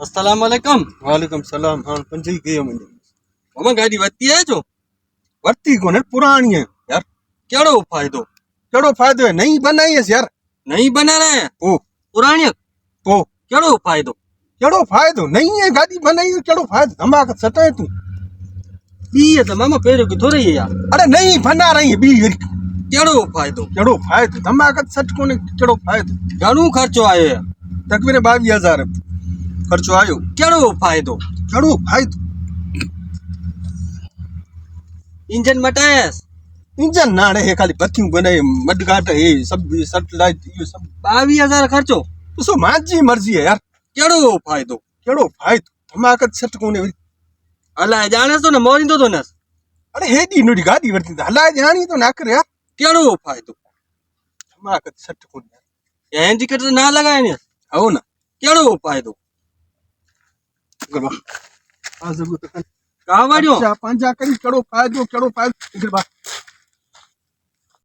अस्सलाम वालेकुम। वालेकुम सलाम। हाँ पंजी गयो मुंहिंजो मामा गाड़ी वरती है जो वरती कोन्हे पुराणी है यार। केड़ो फायदो कहिड़ो फ़ाइदो है नई बनाई है यार। नहीं बना रहे हैं ओ पुरानी ओ केड़ो फायदो कहिड़ो फ़ाइदो नई है गाड़ी बनाई है कहिड़ो फ़ाइदो धमाक सटे तू। बी है तो मामा पेरो की थोड़ी है यार अरे नई बना रही है बी केड़ो फायदो कहिड़ो फ़ाइदो धमाक सट कोन्हे कहिड़ो फ़ाइदो। घणो खर्चो आयो है तकरीबन 22,000 ख़र्चो आयो। केड़ो फायदो कहिड़ो फ़ाइदो इंजन मटायस इंजन नाड़े हे खाली बत्तियूं बनाए मडगाट हे सब सैटेलाइट इहो सब 22,000 खर्चो ॾिसो मुंहिंजी मर्ज़ी है यार। केड़ो फायदो कहिड़ो फ़ाइदो धमाक सट कोन्हे वरी। अलाए जानेस तो न मोरींदो तो नस अरे हेॾी नोड़ी गाॾी वरिती त हलाए ॼाणी तो न कर यार। केड़ो फायदो धमाक सट कोन्हे ये इंडिकेटर ना लगाए ने हो न। केड़ो फायदो आ ज़रूरत का वाड़ियो अच्छा पंहिंजा करी कहिड़ो फ़ाइदो कहिड़ो फ़ाइदो